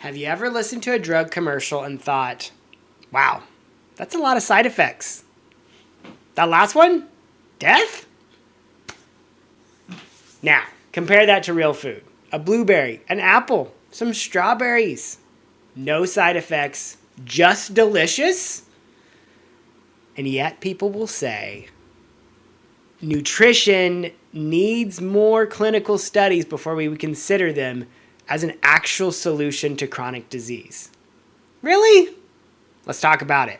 Have you ever listened to a drug commercial and thought, wow, that's a lot of side effects? That last one? Death? Now, compare that to real food. A blueberry, an apple, some strawberries. No side effects, just delicious. And yet people will say, nutrition needs more clinical studies before we consider them as an actual solution to chronic disease. Really? Let's talk about it.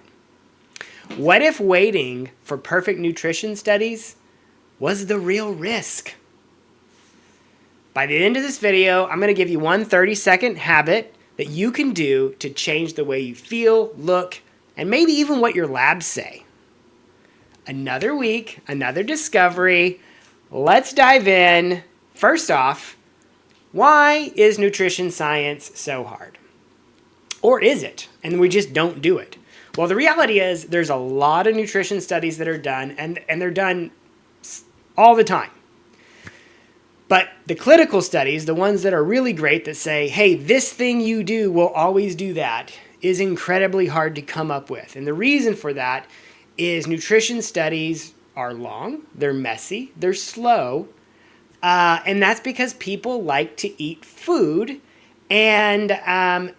What if waiting for perfect nutrition studies was the real risk? By the end of this video, I'm going to give you one 30-second habit that you can do to change the way you feel, look, and maybe even what your labs say. Another week, another discovery. Let's dive in. First off, why is nutrition science so hard? Or is it? And we just don't do it. Well, the reality is there's a lot of nutrition studies that are done, and they're done all the time. But the clinical studies, the ones that are really great that say, hey, this thing you do will always do that, is incredibly hard to come up with. And the reason for that is nutrition studies are long, they're messy, they're slow, and that's because people like to eat food, and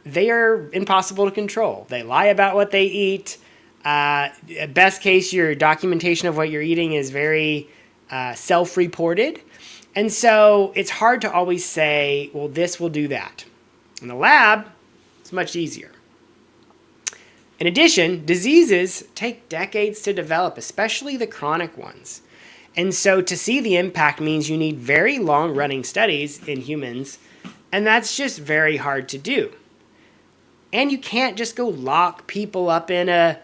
they are impossible to control. They lie about what they eat. Best case, your documentation of what you're eating is very self-reported. And so it's hard to always say, well, this will do that. In the lab, it's much easier. In addition, diseases take decades to develop, especially the chronic ones. And so to see the impact means you need very long-running studies in humans, and that's just very hard to do. And you can't just go lock people up in a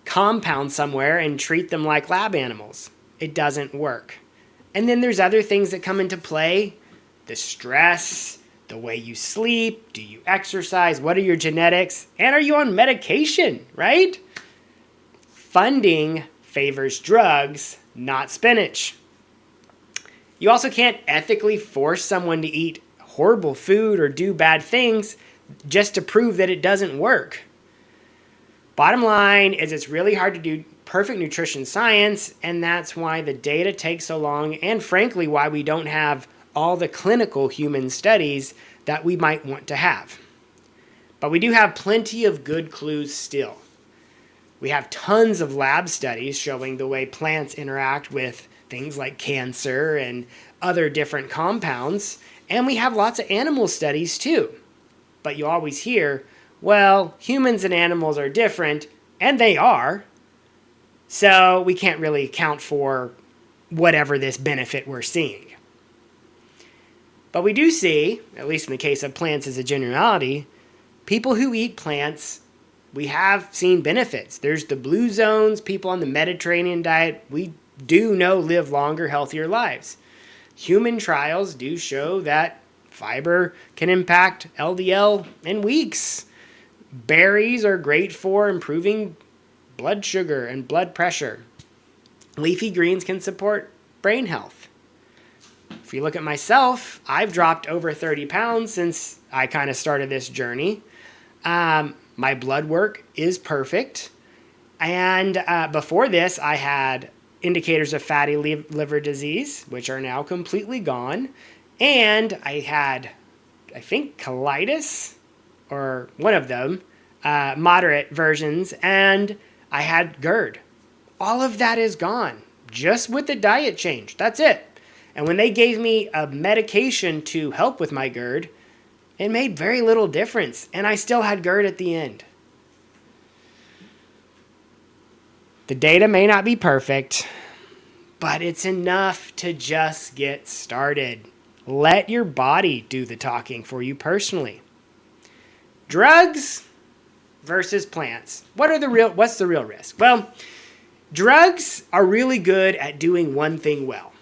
compound somewhere and treat them like lab animals. It doesn't work. And then there's other things that come into play. The stress, the way you sleep, do you exercise, what are your genetics, and are you on medication, right? Funding favors drugs, not spinach. You also can't ethically force someone to eat horrible food or do bad things just to prove that it doesn't work. Bottom line is it's really hard to do perfect nutrition science, and that's why the data takes so long, and frankly, why we don't have all the clinical human studies that we might want to have. But we do have plenty of good clues still. We have tons of lab studies showing the way plants interact with things like cancer and other different compounds, and we have lots of animal studies too. But you always hear, well, humans and animals are different, and they are, so we can't really account for whatever this benefit we're seeing. But we do see, at least in the case of plants as a generality, people who eat plants, we have seen benefits. There's the blue zones, people on the Mediterranean diet, we do know live longer, healthier lives. Human trials do show that fiber can impact LDL in weeks. Berries are great for improving blood sugar and blood pressure. Leafy greens can support brain health. If you look at myself, I've dropped over 30 pounds since I kind of started this journey. My blood work is perfect. And before this, I had indicators of fatty liver disease, which are now completely gone. And I had, I think, colitis, or one of them, moderate versions, and I had GERD. All of that is gone, just with the diet change. That's it. And when they gave me a medication to help with my GERD, it made very little difference, and I still had GERD at the end. The data may not be perfect, but it's enough to just get started. Let your body do the talking for you personally. Drugs versus plants. What's the real risk? Well, drugs are really good at doing one thing well.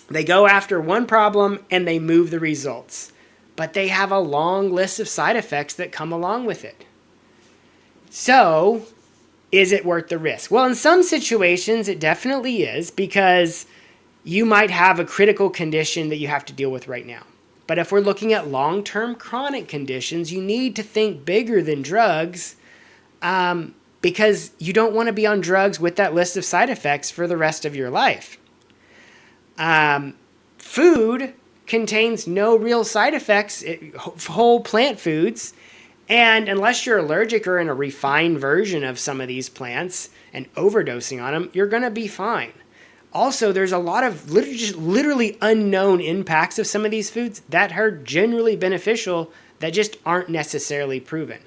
They go after one problem and they move the results, but they have a long list of side effects that come along with it. So, is it worth the risk? Well, in some situations, it definitely is, because you might have a critical condition that you have to deal with right now. But if we're looking at long-term chronic conditions, you need to think bigger than drugs, because you don't want to be on drugs with that list of side effects for the rest of your life. Food contains no real side effects, whole plant foods. And unless you're allergic or in a refined version of some of these plants and overdosing on them, you're going to be fine. Also, there's a lot of literally unknown impacts of some of these foods that are generally beneficial that just aren't necessarily proven.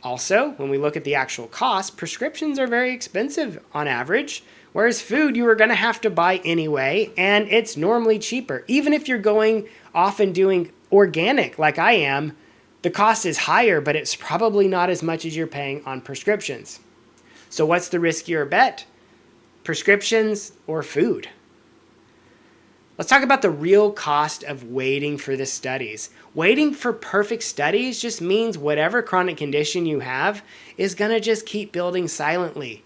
Also, when we look at the actual cost, prescriptions are very expensive on average, whereas food you are going to have to buy anyway, and it's normally cheaper. Even if you're going off and doing organic like I am, the cost is higher, but it's probably not as much as you're paying on prescriptions. So what's the riskier bet? Prescriptions or food? Let's talk about the real cost of waiting for the studies. Waiting for perfect studies just means whatever chronic condition you have is going to just keep building silently.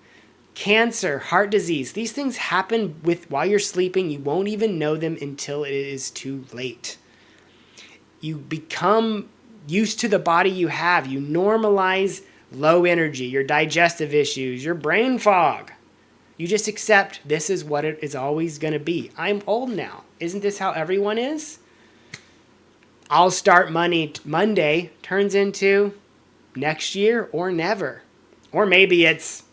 Cancer, heart disease, these things happen while you're sleeping. You won't even know them until it is too late. You become used to the body you have. You normalize low energy, your digestive issues, your brain fog. You just accept this is what it is always going to be. I'm old now. Isn't this how everyone is? I'll start Monday turns into next year or never. Or maybe it's,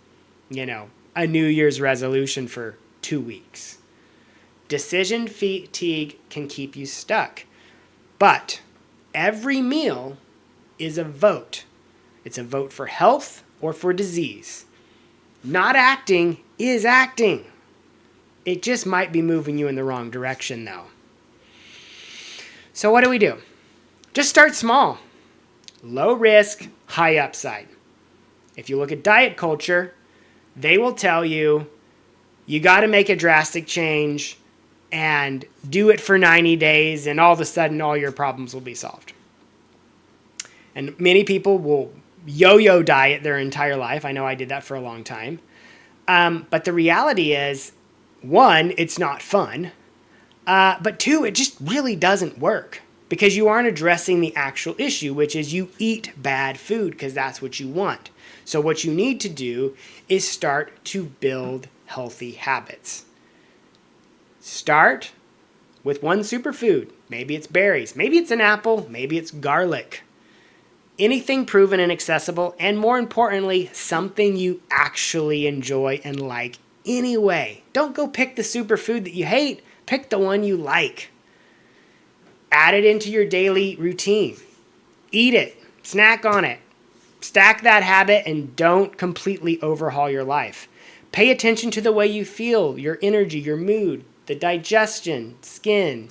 a New Year's resolution for 2 weeks. Decision fatigue can keep you stuck. But every meal is a vote. It's a vote for health or for disease. Not acting is acting. It just might be moving you in the wrong direction, though. So what do? Just start small. Low risk, high upside. If you look at diet culture, they will tell you got to make a drastic change and do it for 90 days, and all of a sudden all your problems will be solved. And many people will yo-yo diet their entire life. I know I did that for a long time. But the reality is, one, it's not fun. But two, it just really doesn't work because you aren't addressing the actual issue, which is you eat bad food because that's what you want. So what you need to do is start to build healthy habits. Start with one superfood. Maybe it's berries. Maybe it's an apple. Maybe it's garlic. Anything proven and accessible, and more importantly, something you actually enjoy and like anyway. Don't go pick the superfood that you hate. Pick the one you like. Add it into your daily routine. Eat it. Snack on it. Stack that habit and don't completely overhaul your life. Pay attention to the way you feel, your energy, your mood, the digestion, skin.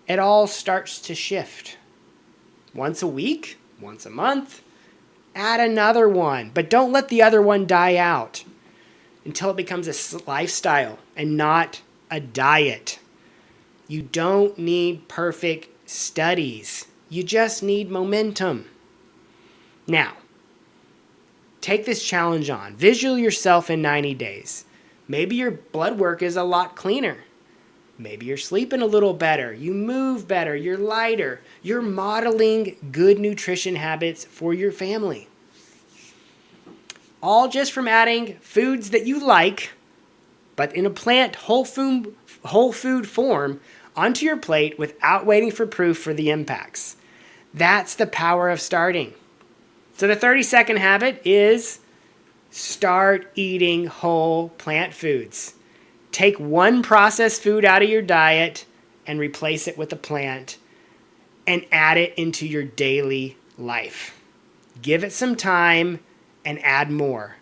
It all starts to shift. Once a week, once a month, add another one. But don't let the other one die out until it becomes a lifestyle and not a diet. You don't need perfect studies. You just need momentum. Now, take this challenge on. Visual yourself in 90 days. Maybe your blood work is a lot cleaner. Maybe you're sleeping a little better. You move better. You're lighter. You're modeling good nutrition habits for your family. All just from adding foods that you like, but in a plant whole food form onto your plate without waiting for proof for the impacts. That's the power of starting. So the 30-second habit is start eating whole plant foods. Take one processed food out of your diet and replace it with a plant and add it into your daily life. Give it some time and add more.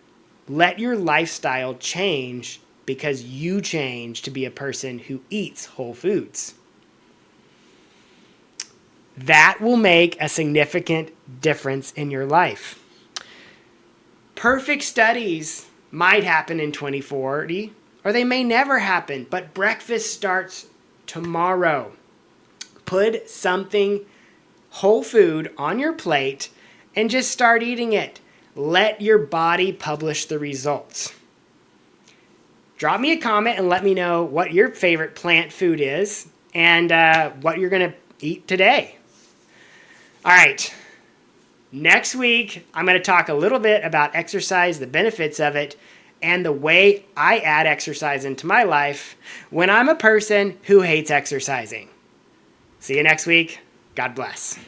Let your lifestyle change because you change to be a person who eats whole foods. That will make a significant difference in your life. Perfect studies might happen in 2040, or they may never happen, but breakfast starts tomorrow. Put something whole food on your plate and just start eating it. Let your body publish the results. Drop me a comment and let me know what your favorite plant food is and what you're going to eat today. All right. Next week, I'm going to talk a little bit about exercise, the benefits of it, and the way I add exercise into my life when I'm a person who hates exercising. See you next week. God bless.